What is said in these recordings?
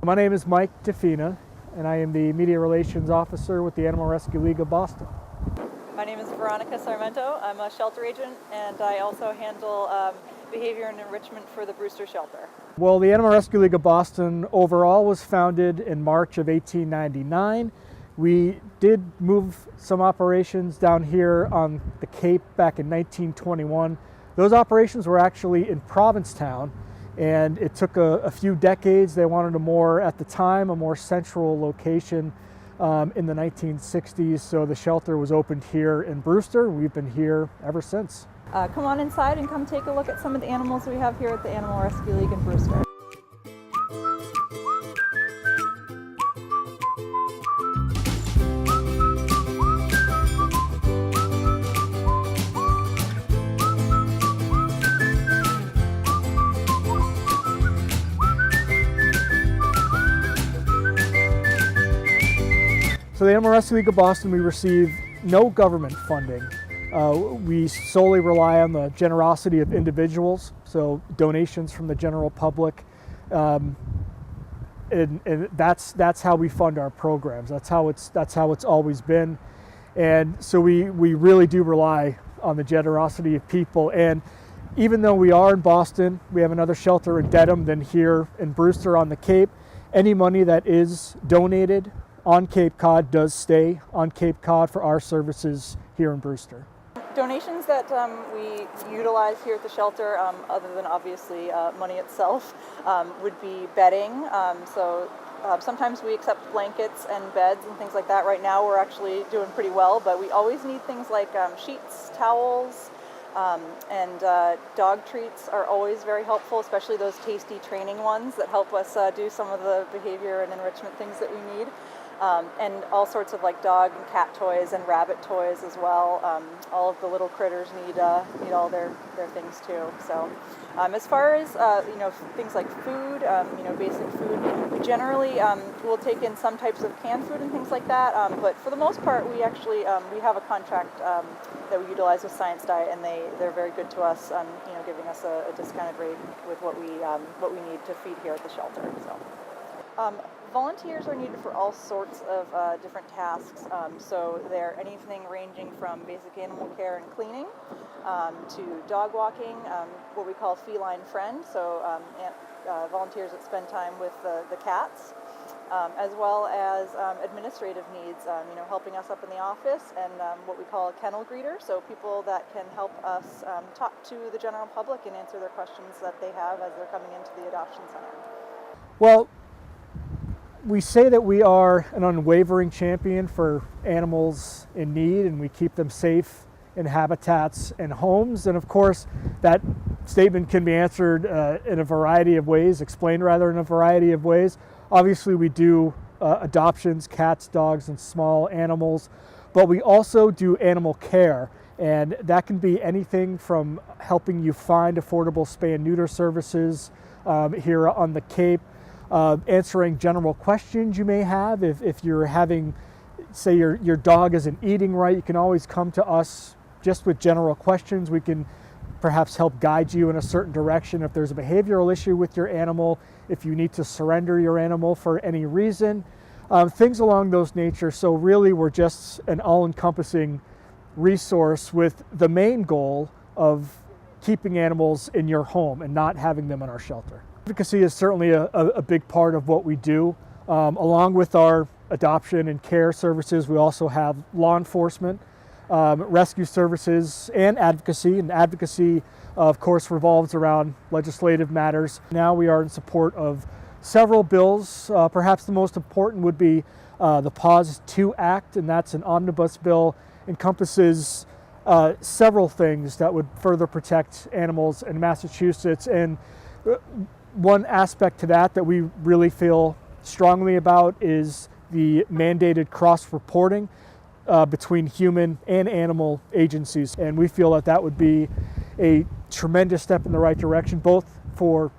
My name is Mike DeFina, and I am the Media Relations Officer with the Animal Rescue League of Boston. My name is Veronica Sarmento. I'm a shelter agent, and I also handle behavior and enrichment for the Brewster shelter. Well, the Animal Rescue League of Boston overall was founded in March of 1899. We did move some operations down here on the Cape back in 1921. Those operations were actually in Provincetown, and it took a few decades. They wanted at the time, a more central location in the 1960s, so the shelter was opened here in Brewster. We've been here ever since. Come on inside and come take a look at some of the animals we have here at the Animal Rescue League in Brewster. So the Animal Rescue League of Boston, we receive no government funding. We solely rely on the generosity of individuals, so donations from the general public, and that's how we fund our programs. That's how it's always been, and so we really do rely on the generosity of people. And even though we are in Boston, we have another shelter in Dedham than here in Brewster on the Cape. Any money that is donated on Cape Cod does stay on Cape Cod for our services here in Brewster. Donations that we utilize here at the shelter, other than obviously money itself, would be bedding. Sometimes we accept blankets and beds and things like that. Right now we're actually doing pretty well, but we always need things like sheets, towels, and dog treats are always very helpful, especially those tasty training ones that help us do some of the behavior and enrichment things that we need. And all sorts of like dog and cat toys and rabbit toys as well. All of the little critters need all their things too. So as far as things like food, basic food, we generally will take in some types of canned food and things like that. But for the most part, we actually we have a contract that we utilize with Science Diet, and they're very good to us, giving us a discounted rate with what we need to feed here at the shelter. So. Volunteers are needed for all sorts of different tasks, so they're anything ranging from basic animal care and cleaning to dog walking, what we call feline friend, so volunteers that spend time with the cats, as well as administrative needs, helping us up in the office, and what we call a kennel greeter, so people that can help us talk to the general public and answer their questions that they have as they're coming into the adoption center. Well, we say that we are an unwavering champion for animals in need, and we keep them safe in habitats and homes. And of course, that statement can be answered in a variety of ways, explained rather in a variety of ways. Obviously, we do adoptions, cats, dogs, and small animals, but we also do animal care. And that can be anything from helping you find affordable spay and neuter services here on the Cape, answering general questions you may have. If you're having, say your dog isn't eating right, you can always come to us just with general questions. We can perhaps help guide you in a certain direction if there's a behavioral issue with your animal, if you need to surrender your animal for any reason, things along those nature. So really we're just an all-encompassing resource with the main goal of keeping animals in your home and not having them in our shelter. Advocacy is certainly a big part of what we do. Along with our adoption and care services, we also have law enforcement, rescue services, and advocacy. And advocacy, of course, revolves around legislative matters. Now we are in support of several bills. Perhaps the most important would be the Pause 2 Act, and that's an omnibus bill, encompasses several things that would further protect animals in Massachusetts. And one aspect to that we really feel strongly about is the mandated cross-reporting between human and animal agencies. And we feel that would be a tremendous step in the right direction, both for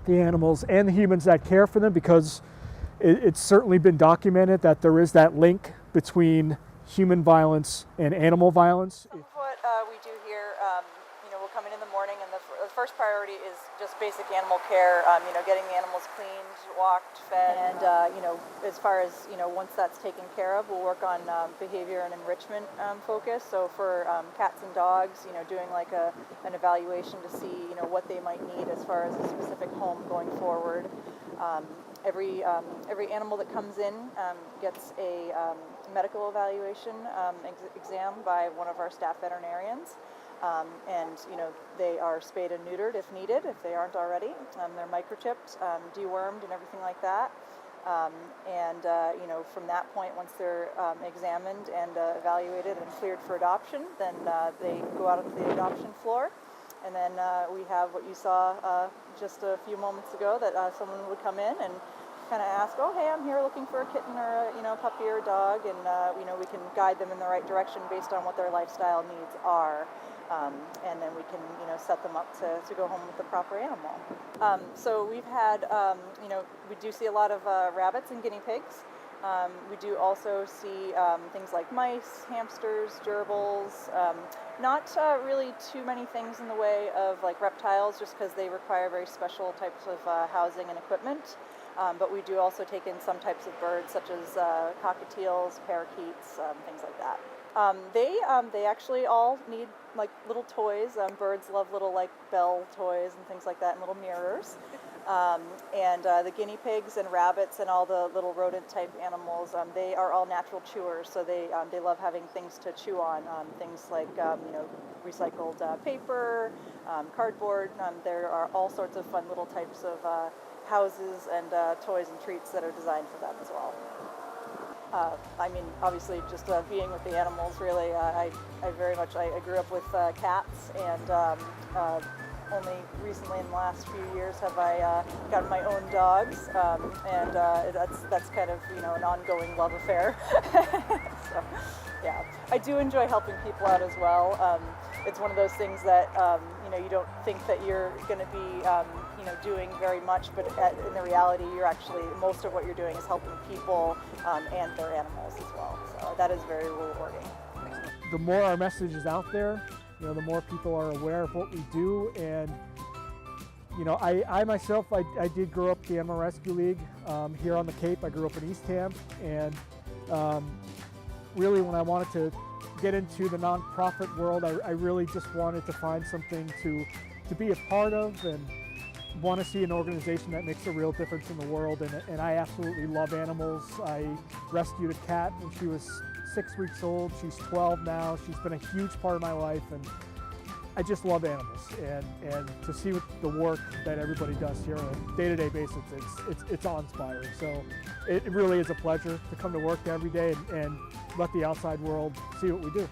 the animals and the humans that care for them, because it's certainly been documented that there is that link between human violence and animal violence. What we do here, we'll come in the morning, and the first priority is just basic animal care, getting the animals cleaned, walked, fed, and as far as once that's taken care of, we'll work on behavior and enrichment focus. So for cats and dogs, doing like an evaluation to see what they might need as far as a specific home going forward. Every animal that comes in gets a medical evaluation exam by one of our staff veterinarians. And they are spayed and neutered if needed, if they aren't already. They're microchipped, dewormed, and everything like that. From that point, once they're examined and evaluated and cleared for adoption, then they go out onto the adoption floor. And then we have what you saw just a few moments ago, that someone would come in and kind of ask, oh, hey, I'm here looking for a kitten or a puppy or a dog, and we can guide them in the right direction based on what their lifestyle needs are. And then we can, set them up to go home with the proper animal. So we've had, we do see a lot of rabbits and guinea pigs. We do also see things like mice, hamsters, gerbils. Not really too many things in the way of like reptiles, just because they require very special types of housing and equipment. But we do also take in some types of birds, such as cockatiels, parakeets, things like that. They actually all need like little toys. Birds love little like bell toys and things like that, and little mirrors. The guinea pigs and rabbits and all the little rodent type animals, they are all natural chewers, so they love having things to chew on, things like recycled paper, cardboard. There are all sorts of fun little types of houses and toys and treats that are designed for them as well. Obviously, just being with the animals, really, I grew up with cats, and only recently in the last few years have I gotten my own dogs, and that's kind of, an ongoing love affair. So, yeah, I do enjoy helping people out as well. It's one of those things that, you don't think that you're going to be, doing very much, but in the reality, you're actually, most of what you're doing is helping people and their animals as well. So that is very rewarding. The more our message is out there, the more people are aware of what we do. And I myself, I did grow up the Animal Rescue League here on the Cape. I grew up in Eastham, and really when I wanted to get into the nonprofit world, I really just wanted to find something to be a part of, and want to see an organization that makes a real difference in the world. And I absolutely love animals. I rescued a cat when she was 6 weeks old. She's 12 now. She's been a huge part of my life, and I just love animals. And to see the work that everybody does here on a day-to-day basis, it's awe-inspiring. So it really is a pleasure to come to work every day and let the outside world see what we do.